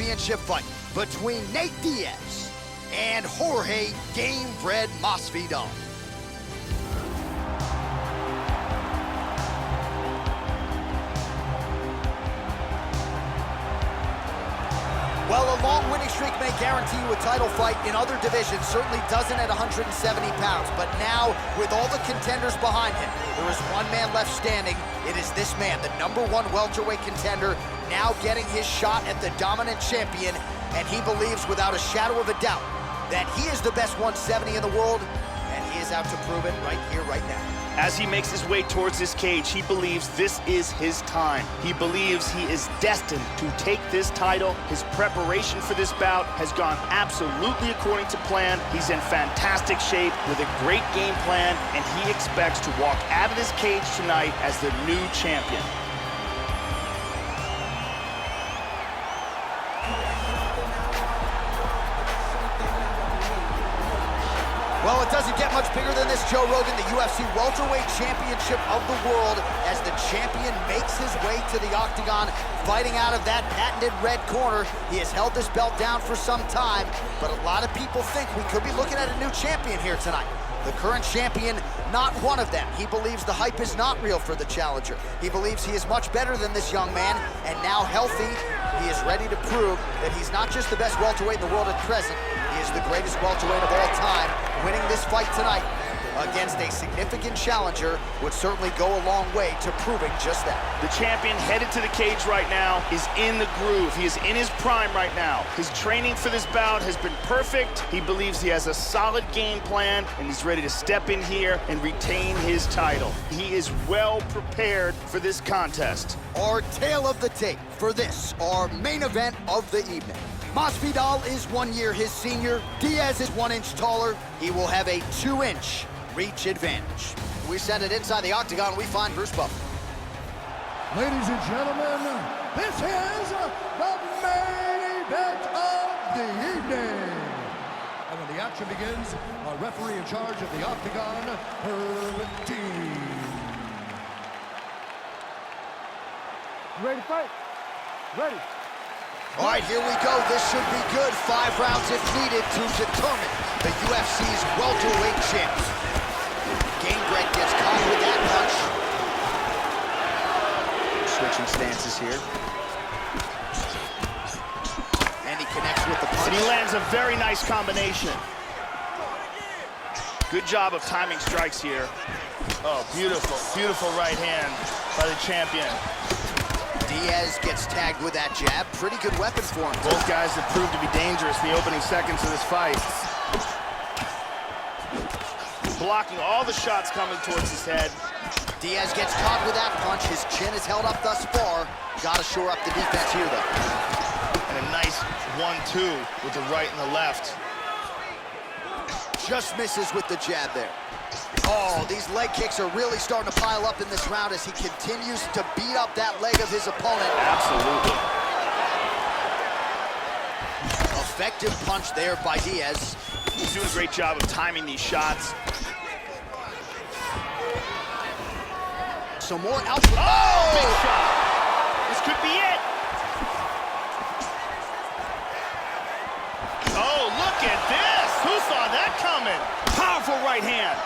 championship fight between Nate Diaz and Jorge Gamebred Masvidal. Well, a long winning streak may guarantee you a title fight in other divisions, certainly doesn't at 170 pounds. But now, with all the contenders behind him, there is one man left standing. It is this man, the #1 welterweight contender, now getting his shot at the dominant champion. And he believes without a shadow of a doubt that he is the best 170 in the world, and he is out to prove it right here, right now. As he makes his way towards this cage, he believes this is his time. He believes he is destined to take this title. His preparation for this bout has gone absolutely according to plan. He's in fantastic shape with a great game plan, and he expects to walk out of this cage tonight as the new champion. Well, it doesn't get much bigger than this, Joe Rogan, the UFC Welterweight Championship of the world, as the champion makes his way to the octagon, fighting out of that patented red corner. He has held this belt down for some time, but a lot of people think we could be looking at a new champion here tonight. The current champion, not one of them. He believes the hype is not real for the challenger. He believes he is much better than this young man, and now healthy, he is ready to prove that he's not just the best welterweight in the world at present, he is the greatest welterweight of all time. Winning this fight tonight against a significant challenger would certainly go a long way to proving just that. The champion headed to the cage right now is in the groove. He is in his prime right now. His training for this bout has been perfect. He believes he has a solid game plan, and he's ready to step in here and retain his title. He is well prepared for this contest. Our tale of the tape for this, our main event of the evening. Masvidal is 1 year his senior. Diaz is 1 inch taller. He will have a 2-inch reach advantage. We send it inside the octagon. We find Bruce Buffer. Ladies and gentlemen, this is the main event of the evening. And when the action begins, our referee in charge of the octagon, Herb Dean. Ready to fight? Ready. All right, here we go. This should be good. 5 rounds if needed to determine the UFC's welterweight champion. Gamebred gets caught with that punch. Switching stances here. And he connects with the punch. And he lands a very nice combination. Good job of timing strikes here. Oh, beautiful, beautiful right hand by the champion. Diaz gets tagged with that jab. Pretty good weapon for him. Both guys have proved to be dangerous in the opening seconds of this fight. Blocking all the shots coming towards his head. Diaz gets caught with that punch. His chin is held up thus far. Gotta shore up the defense here, though. And a nice 1-2 with the right and the left. Just misses with the jab there. Oh, these leg kicks are really starting to pile up in this round as he continues to beat up that leg of his opponent. Absolutely. Effective punch there by Diaz. He's doing a great job of timing these shots. So more output. Oh! Big shot. This could be it. Oh, look at this. Who saw that coming? Powerful right hand.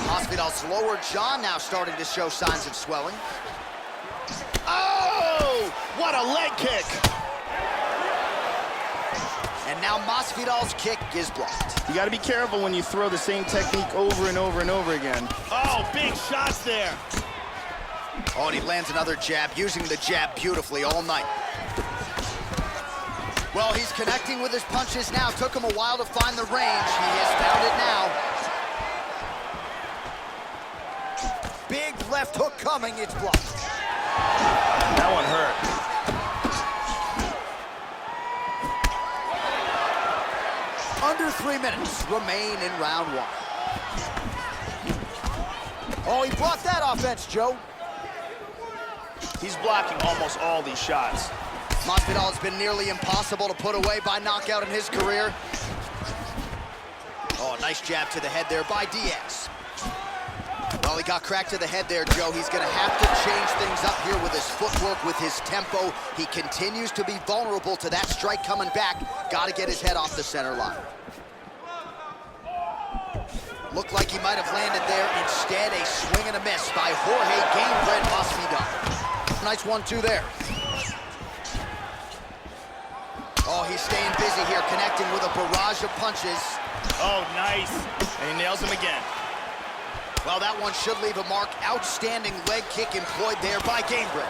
Masvidal's lower jaw now starting to show signs of swelling. Oh! What a leg kick. And now Masvidal's kick is blocked. You got to be careful when you throw the same technique over and over and over again. Oh, big shots there. Oh, and he lands another jab, using the jab beautifully all night. Well, he's connecting with his punches now. Took him a while to find the range. He has found it now. Big left hook coming, it's blocked. That one hurt. Under 3 minutes remain in round 1. Oh, he blocked that offense, Joe. He's blocking almost all these shots. Masvidal has been nearly impossible to put away by knockout in his career. Oh, nice jab to the head there by Diaz. Well, he got cracked to the head there, Joe. He's going to have to change things up here with his footwork, with his tempo. He continues to be vulnerable to that strike coming back. Got to get his head off the center line. Looked like he might have landed there. Instead, a swing and a miss by Jorge Gamebred Masvidal. Nice 1-2 there. Oh, he's staying busy here, connecting with a barrage of punches. Oh, nice. And he nails him again. Well, that one should leave a mark. Outstanding leg kick employed there by Gamebred.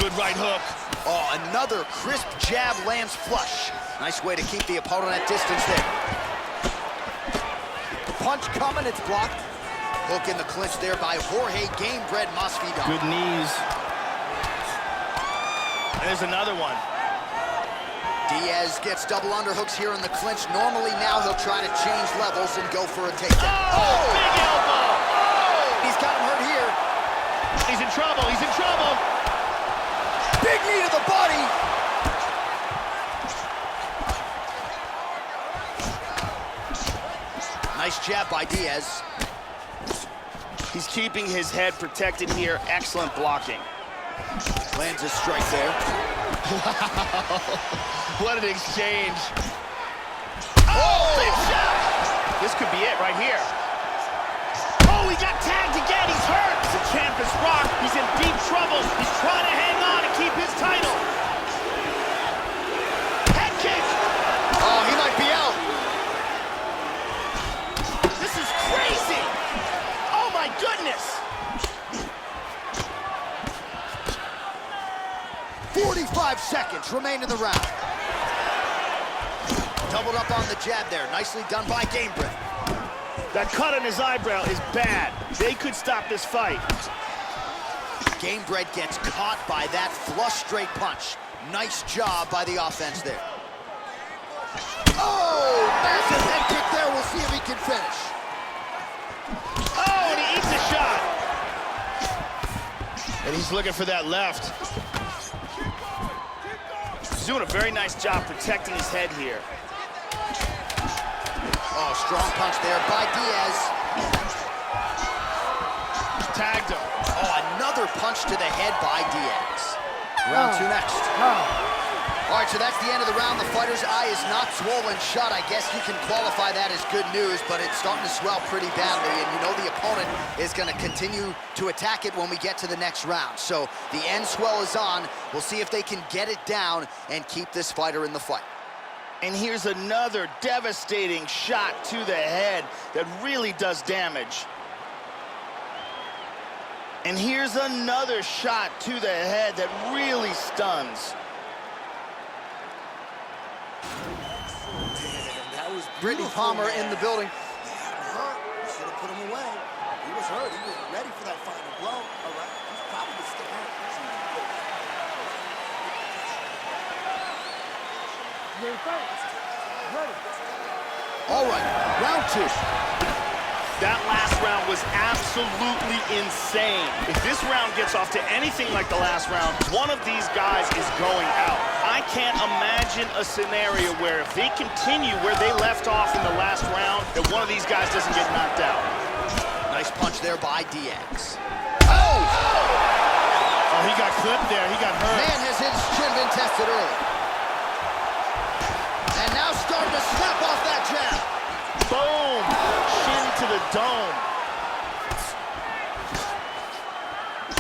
Good right hook. Oh, another crisp jab lands flush. Nice way to keep the opponent at distance there. Punch coming, it's blocked. Hook in the clinch there by Jorge Gamebred Masvidal. Good knees. And there's another one. Diaz gets double underhooks here in the clinch. Normally now he'll try to change levels and go for a takedown. Oh, big elbow. Oh! He's got him hurt here. He's in trouble, he's in trouble. Big knee to the body. Nice jab by Diaz. He's keeping his head protected here. Excellent blocking. Lands a strike there. Wow. What an exchange. Oh, big shot. This could be it right here. Oh, he got tagged again. He's hurt. The champ is rocked. He's in deep trouble. He's trying to hang on and keep his title. Head kick. Oh, he might be out. This is crazy. Oh, my goodness. 45 seconds remain in the round. Doubled up on the jab there. Nicely done by Gamebred. That cut on his eyebrow is bad. They could stop this fight. Gamebred gets caught by that flush straight punch. Nice job by the offense there. Oh, massive head kick there. We'll see if he can finish. Oh, and he eats a shot. And he's looking for that left. He's doing a very nice job protecting his head here. Oh, strong punch there by Diaz. Tagged him. Oh, another punch to the head by Diaz. Round two next. All right, so that's the end of the round. The fighter's eye is not swollen shut. I guess you can qualify that as good news, but it's starting to swell pretty badly, and you know the opponent is going to continue to attack it when we get to the next round. So the end swell is on. We'll see if they can get it down and keep this fighter in the fight. And here's another devastating shot to the head that really does damage. And here's another shot to the head that really stuns. Brittany Palmer in the building. Hurt. You should have put him away. He was hurt. He was ready for that final blow. All right. He's probably still hurt. Ready, fight. Ready. All right, round two. That last round was absolutely insane. If this round gets off to anything like the last round, one of these guys is going out. I can't imagine a scenario where if they continue where they left off in the last round, that one of these guys doesn't get knocked out. Nice punch there by Diaz. Oh! Oh, he got clipped there. He got hurt. Man, has his chin been tested early. And now starting to snap off that jab. Boom! Shin to the dome.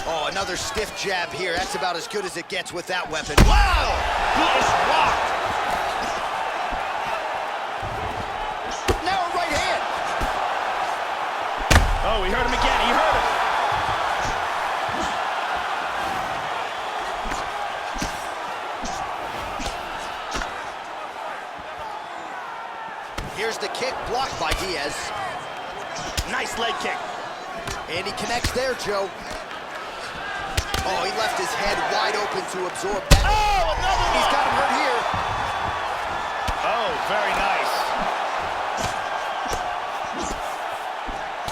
Oh, another stiff jab here. That's about as good as it gets with that weapon. Wow! He is rocked. Now a right hand. Oh, he hurt him again. He hurt him. Here's the kick blocked by Diaz. Nice leg kick. And he connects there, Joe. Oh, he left his head wide open to absorb that. Oh, another one. He's got him hurt here. Oh, very nice.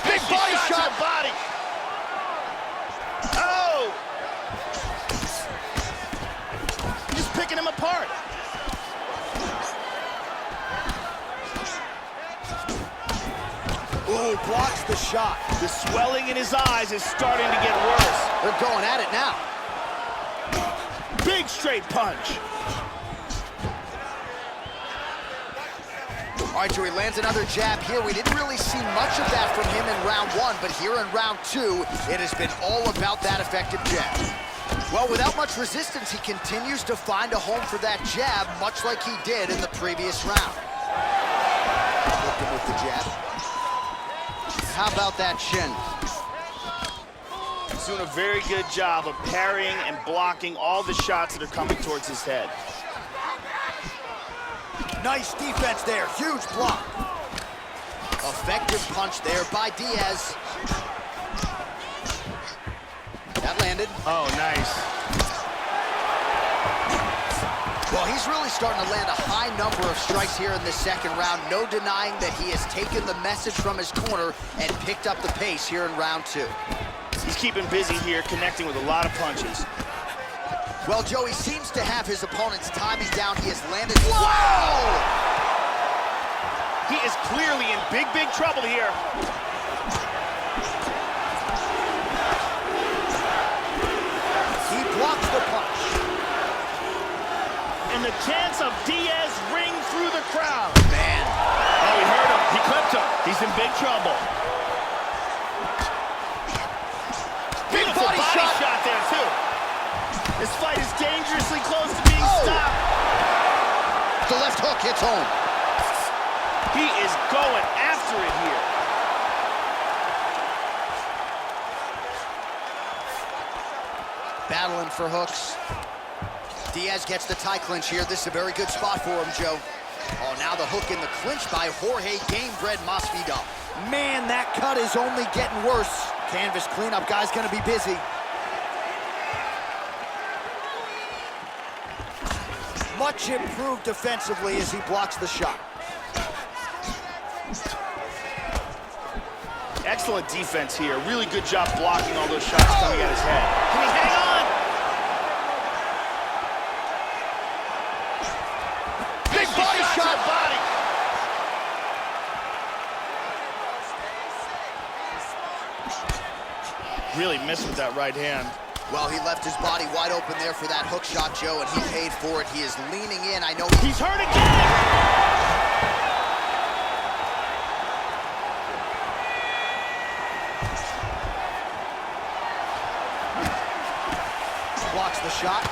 Big body shot shot. to the body. Oh! He's picking him apart. Ooh, Oh, blocks the shot. The swelling in his eyes is starting to get worse. They're going at it now. Big straight punch. All right, Joey lands another jab here. We didn't really see much of that from him in round one, but here in round two, it has been all about that effective jab. Well, without much resistance, he continues to find a home for that jab, much like he did in the previous round. Looking with the jab. How about that shin? He's doing a very good job of parrying and blocking all the shots that are coming towards his head. Nice defense there, huge block. Effective punch there by Diaz. That landed. Oh, nice. Well, he's really starting to land a high number of strikes here in this second round. No denying that he has taken the message from his corner and picked up the pace here in round two. He's keeping busy here, connecting with a lot of punches. Well, Joey seems to have his opponent's timing down. He has landed. Whoa! He is clearly in big, big trouble here. He blocks the punch. And the chance of Diaz ring through the crowd. Man. Oh, he hurt him. He clipped him. He's in big trouble. Big Beautiful body shot there, too. This fight is dangerously close to being stopped. The left hook hits home. He is going after it here. Battling for hooks. Diaz gets the tie clinch here. This is a very good spot for him, Joe. Oh, now the hook in the clinch by Jorge Gamebred Masvidal. Man, that cut is only getting worse. Canvas cleanup guy's gonna be busy. Much improved defensively as he blocks the shot. Excellent defense here. Really good job blocking all those shots coming at his head. Can he hang on? Big body shot. Body. Really missed with that right hand. Well, he left his body wide open there for that hook shot, Joe, and he paid for it. He is leaning in. I know he's hurt again. Blocks the shot.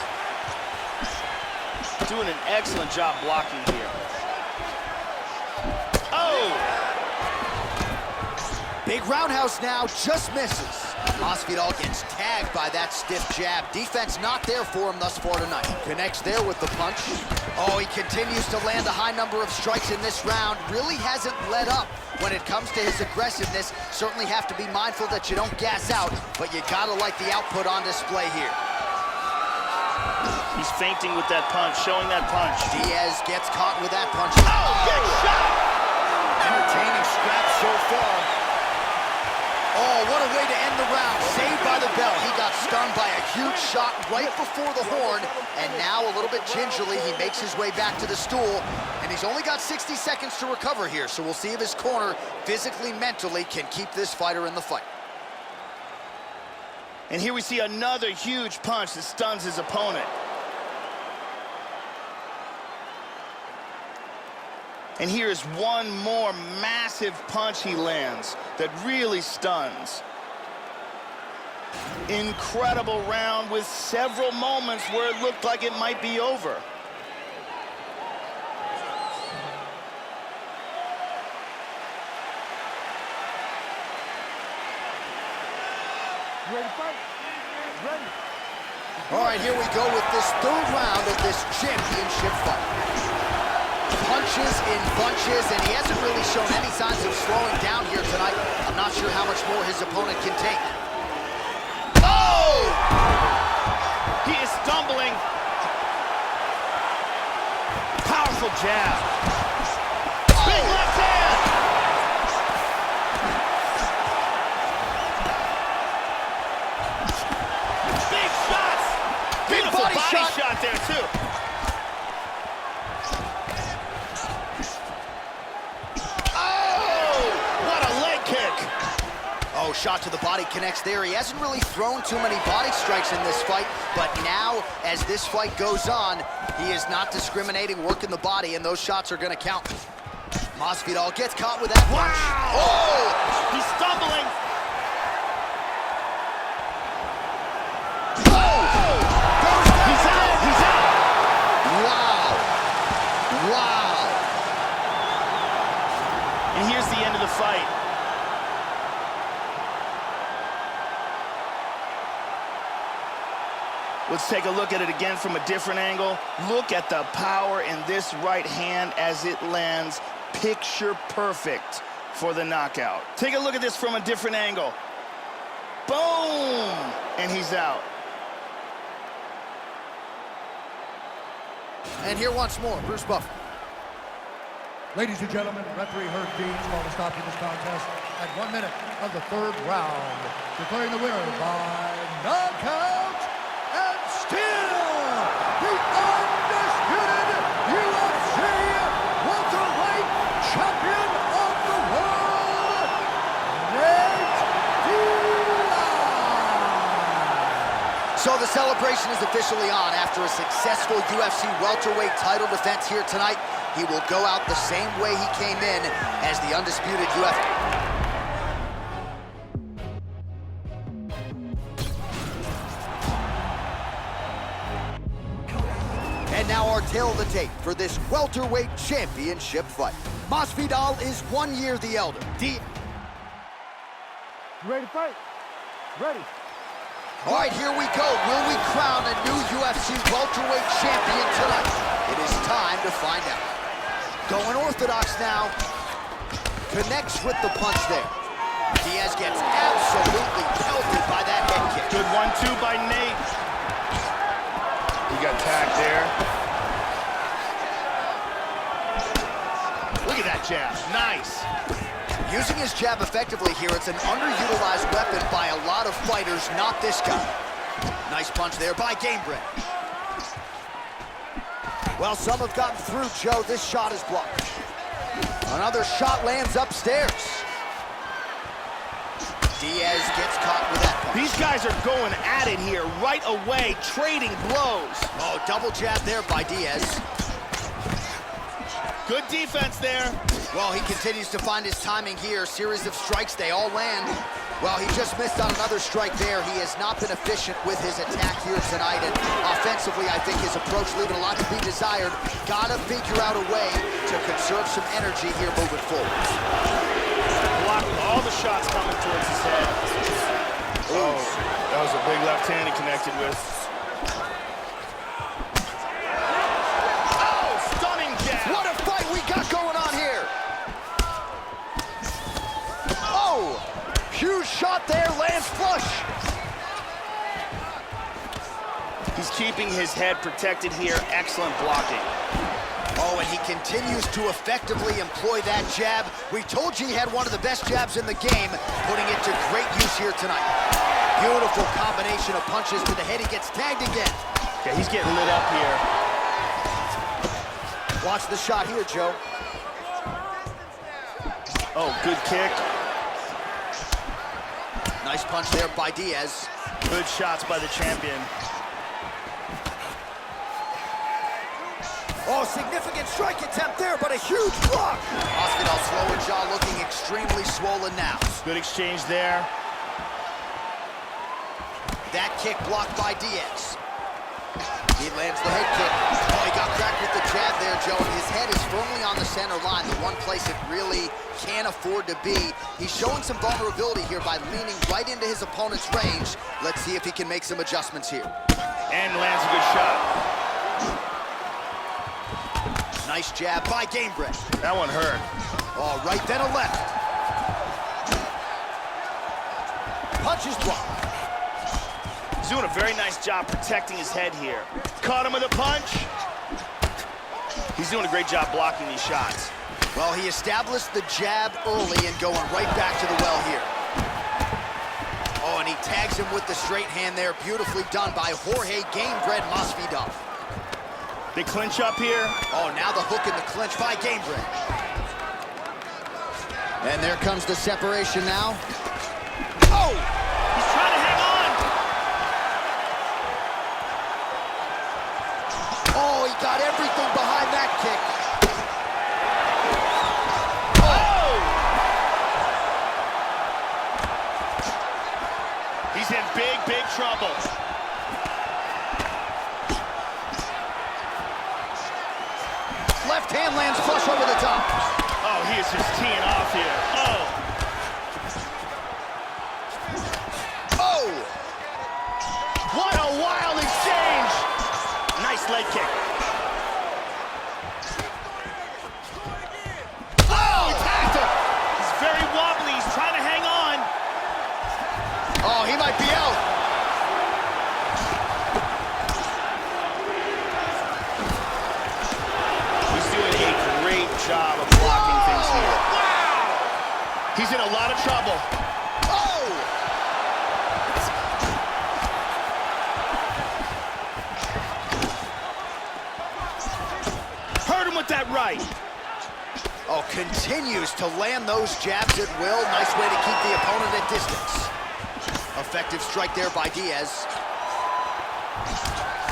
Doing an excellent job blocking here. Oh! Big roundhouse now, just misses. Masvidal gets tagged by that stiff jab. Defense not there for him thus far tonight. Connects there with the punch. Oh, he continues to land a high number of strikes in this round. Really hasn't let up when it comes to his aggressiveness. Certainly have to be mindful that you don't gas out, but you gotta like the output on display here. He's feinting with that punch, showing that punch. Diaz gets caught with that punch. Oh, big shot! Entertaining scrap so far. Oh, what a way to end the round. Saved by the bell. He got stunned by a huge shot right before the horn, and now a little bit gingerly, he makes his way back to the stool, and he's only got 60 seconds to recover here, so we'll see if his corner, physically, mentally, can keep this fighter in the fight. And here we see another huge punch that stuns his opponent. And here is one more massive punch he lands that really stuns. Incredible round with several moments where it looked like it might be over. Ready to fight? Ready. All right, here we go with this third round of this championship fight. Punches in bunches, and he hasn't really shown any signs of slowing down here tonight. I'm not sure how much more his opponent can take. Oh! He is stumbling. Powerful jab. Big left hand. Big shots. Beautiful body shot there, too. Oh, what a leg kick. connects there. He hasn't really thrown too many body strikes in this fight, but now, as this fight goes on, he is not discriminating, working the body, and those shots are going to count. Masvidal gets caught with that punch. Wow! Oh! He's stumbling. He's out! He's out! Wow. Wow. And here's the end of the fight. Let's take a look at it again from a different angle. Look at the power in this right hand as it lands. Picture perfect for the knockout. Take a look at this from a different angle. Boom! And he's out. And here once more, Bruce Buffer. Ladies and gentlemen, referee Herb Dean's going to stop this contest at 1 minute of the third round, declaring the winner by knockout and still the undisputed UFC welterweight champion of the world, Nate Diaz. So the celebration is officially on after a successful UFC welterweight title defense here tonight. He will go out the same way he came in as the undisputed UFC. And now our tale of the tape for this welterweight championship fight. Masvidal is 1 year the elder. You ready to fight? Ready. All right, here we go. Will we crown a new UFC welterweight champion tonight? It is time to find out. Going orthodox now. Connects with the punch there. Diaz gets absolutely pelted by that head kick. Good 1-2 by Nate. He got tagged there. Look at that jab. Nice. Using his jab effectively here, it's an underutilized weapon by a lot of fighters, not this guy. Nice punch there by Gamebred. Well, some have gotten through, Joe. This shot is blocked. Another shot lands upstairs. Diaz gets caught with that punch. These guys are going at it here right away, trading blows. Oh, double jab there by Diaz. Good defense there. Well, he continues to find his timing here. Series of strikes, they all land. Well, he just missed on another strike there. He has not been efficient with his attack here tonight. And offensively, I think his approach leaving a lot to be desired. Gotta figure out a way to conserve some energy here moving forward. Blocked all the shots coming towards his head. Oh, that was a big left hand he connected with. Oh, stunning jab. What a fight we got going on here. Oh, huge shot there, lands flush. He's keeping his head protected here. Excellent blocking. Oh, and he continues to effectively employ that jab. We told you he had one of the best jabs in the game, putting it to great use here tonight. Beautiful combination of punches to the head. He gets tagged again. Yeah, he's getting lit up here. Watch the shot here, Joe. Oh, good kick. Nice punch there by Diaz. Good shots by the champion. Oh, significant strike attempt there, but a huge block. Masvidal's lower jaw looking extremely swollen now. Good exchange there. That kick blocked by Diaz. He lands the head kick. Oh, he got cracked with the jab there, Joe, and his head is firmly on the center line, the one place it really can't afford to be. He's showing some vulnerability here by leaning right into his opponent's range. Let's see if he can make some adjustments here. And lands a good shot. Nice jab by Gamebred. That one hurt. Oh, right then a left. Punch is blocked. He's doing a very nice job protecting his head here. Caught him with a punch. He's doing a great job blocking these shots. Well, he established the jab early and going right back to the well here. Oh, and he tags him with the straight hand there. Beautifully done by Jorge Gamebred Masvidal. They clinch up here. Oh, now the hook in the clinch by Gamebred. And there comes the separation now. Oh! got everything behind that kick. Oh! He's in big, big trouble. Left hand lands flush over the top. Oh, he is just teeing off here. Oh! Oh! What a wild exchange! Nice leg kick. Oh, he tagged him! He's very wobbly. He's trying to hang on. Oh, he might be out. He's doing a great job of blocking things here. Wow! He's in a lot of trouble. Oh! Hurt him with that right. Oh, continues to land those jabs at will. Nice way to keep the opponent at distance. Effective strike there by Diaz.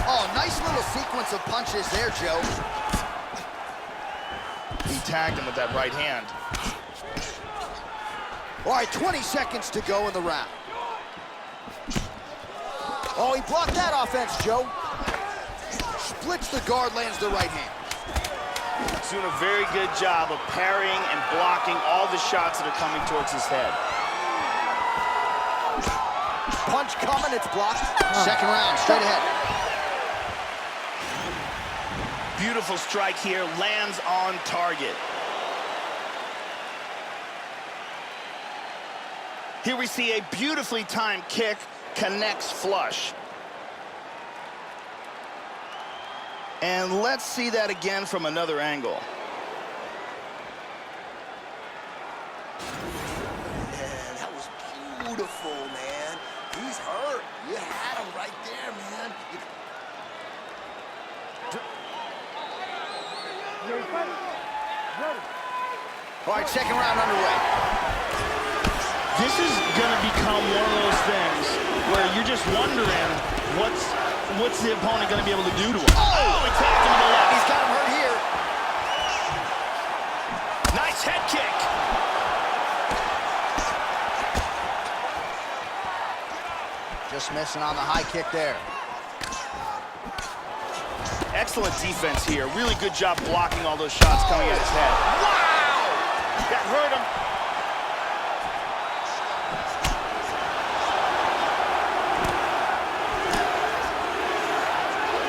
Oh, nice little sequence of punches there, Joe. He tagged him with that right hand. All right, 20 seconds to go in the round. Oh, he blocked that offense, Joe. Splits the guard, lands the right hand. He's doing a very good job of parrying and blocking all the shots that are coming towards his head. Punch coming, it's blocked. Second round, straight ahead. Beautiful strike here, lands on target. Here we see a beautifully timed kick, connects flush. And let's see that again from another angle. Man, that was beautiful, man. He's hurt. You had him right there, man. All right, second round underway. This is gonna become one of those things where you're just wondering what's the opponent gonna be able to do to him. Oh, he tagged him to the left. He's got him hurt here. Nice head kick. Just missing on the high kick there. Excellent defense here. Really good job blocking all those shots coming at his head. Wow! That hurt him.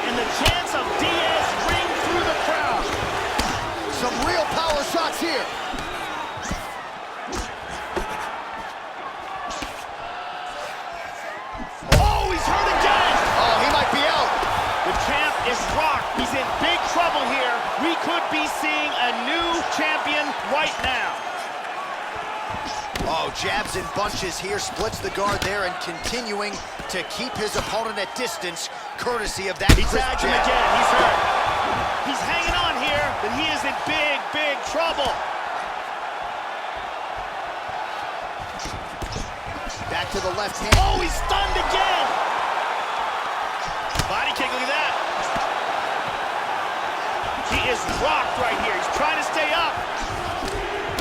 And the chance of Diaz ring through the crowd. Some real power shots here. Oh, he's hurt again! Oh, he might be out. The champ is rocked. He's in big trouble here. We could be seeing a new champion right now. Oh, jabs in bunches here, splits the guard there, and continuing to keep his opponent at distance, courtesy of that He crisp tagged him jab. again. He's hurt. He's hanging on here, but he is in big, big trouble. Back to the left hand. Oh, he's stunned again. Body kick, look at that. He is rocked right here. He's trying to stay up.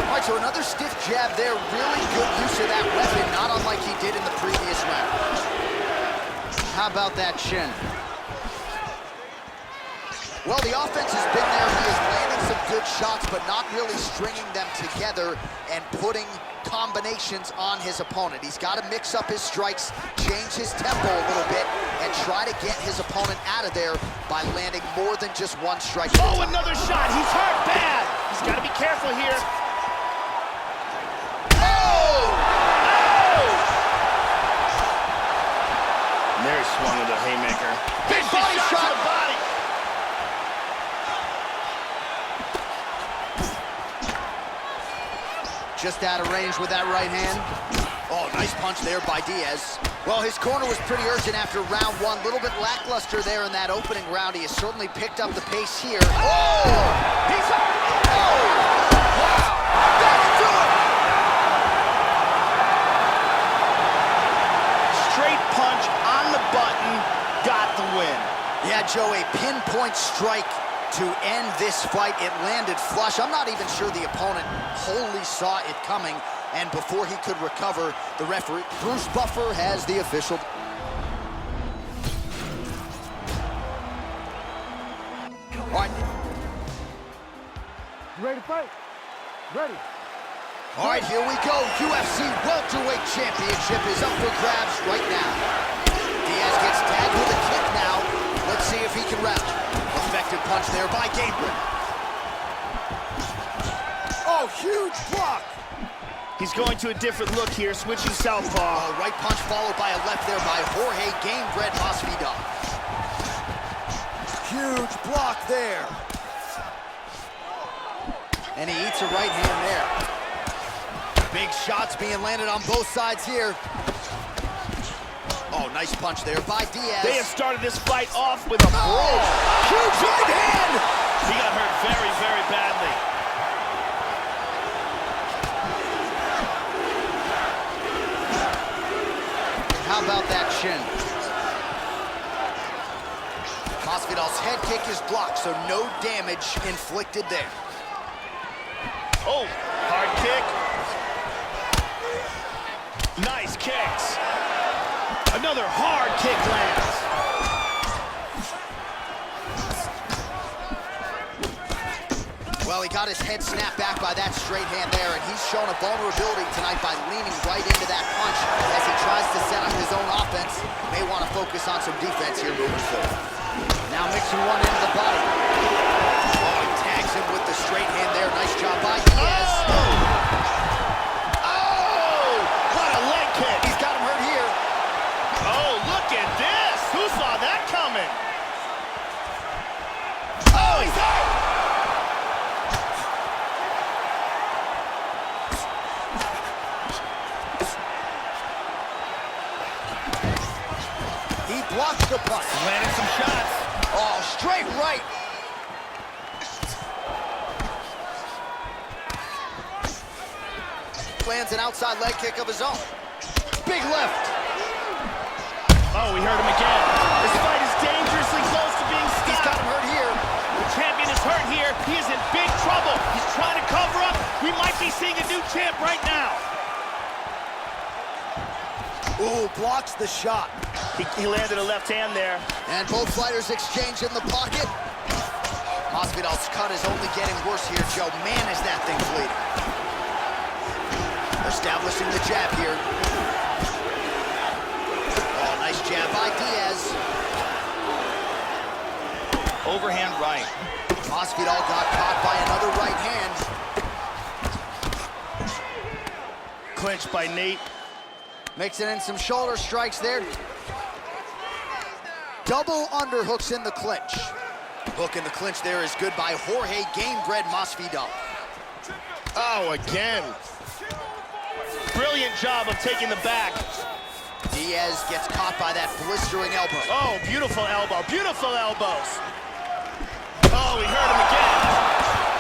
All right, so another stiff jab there. Really good use of that weapon, not unlike he did in the previous round. How about that shin? Well, the offense has been there. He is landing some good shots, but not really stringing them together and putting combinations on his opponent. He's got to mix up his strikes, change his tempo a little bit, and try to get his opponent out of there by landing more than just one strike. Oh, another shot. He's hurt bad. He's got to be careful here. Oh! And there he swung with a haymaker. Big body shot. To the body. Just out of range with that right hand. Oh, nice punch there by Diaz. Well, his corner was pretty urgent after round one. A little bit lackluster there in that opening round. He has certainly picked up the pace here. Oh! He's hurt. Oh! Wow! That's to it! Straight punch on the button, got the win. Yeah, Joe, a pinpoint strike to end this fight. It landed flush. I'm not even sure the opponent wholly saw it coming, and before he could recover, the referee, Bruce Buffer, has the official. All right. You ready to fight? Ready. All right, here we go. UFC Welterweight Championship is up for grabs right now. Diaz gets tagged with a kick now. Let's see if he can rally. Effective punch there by Gabriel. Oh, huge block. He's going to a different look here, switching southpaw. Oh, right punch followed by a left there by Jorge Gamebred Masvidal. Huge block there. And he eats a right hand there. Big shots being landed on both sides here. Oh, nice punch there by Diaz. They have started this fight off with a brawl. Huge right hand! He got hurt very, very badly. How about that shin? Masvidal's head kick is blocked, so no damage inflicted there. Oh, hard kick. Nice kicks. Another hard kick lands. Well, he got his head snapped back by that straight hand there, and he's shown a vulnerability tonight by leaning right into that punch as he tries to set up his own offense. May want to focus on some defense here moving forward. Now mixing one into the body. Oh, he tags him with the straight hand there. Nice job by Diaz. Oh, what a leg kick. He's got him hurt here. Oh, look at this. Who saw that coming? Oh, he's hurt. He blocks the punch. Landing some shots. Oh, straight right. Lands an outside leg kick of his own. Big left. Oh, we heard him again. This fight is dangerously close to being stopped. He's got him hurt here. The champion is hurt here. He is in big trouble. He's trying to cover up. We might be seeing a new champ right now. Ooh, blocks the shot. He landed a left hand there. And both fighters exchange in the pocket. Masvidal's cut is only getting worse here, Joe. Man, is that thing bleeding. Establishing the jab here. Oh, nice jab by Diaz. Overhand right. Masvidal got caught by another right hand. Clinched by Nate. Mixing in some shoulder strikes there. Double underhooks in the clinch. Hook in the clinch there is good by Jorge Gamebred Masvidal. Oh, again. Brilliant job of taking the back. Diaz gets caught by that blistering elbow. Oh, beautiful elbow. Beautiful elbows. Oh, he hurt him again.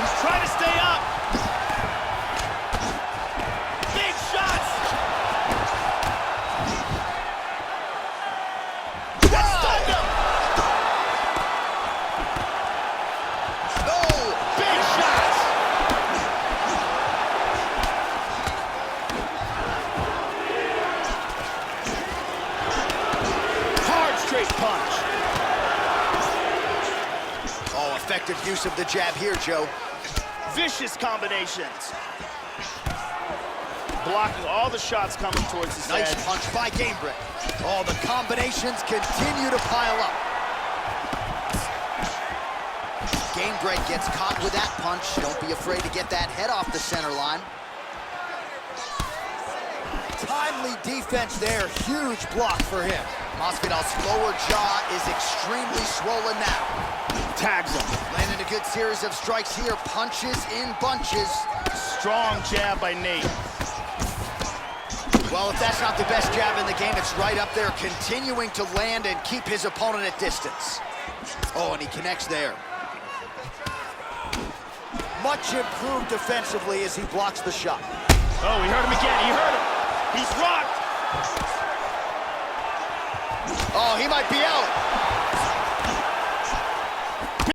He's trying to stay up. Big shots. That stunned him. Oh, Big shots. Hard straight punch. oh, effective use of the jab here, Joe. Vicious combinations. Blocking all the shots coming towards his Nice head. punch by Gamebred. Oh, the combinations continue to pile up. Gamebred gets caught with that punch. Don't be afraid to get that head off the center line. Timely defense there. Huge block for him. Masvidal's lower jaw is extremely swollen now. Tags him. Landing a good series of strikes here. Punches in bunches. Strong jab by Nate. Well, if that's not the best jab in the game, it's right up there, continuing to land and keep his opponent at distance. Oh, and he connects there. Much improved defensively as he blocks the shot. Oh, he hurt him again. He hurt him. He's rocked. Oh, he might be out.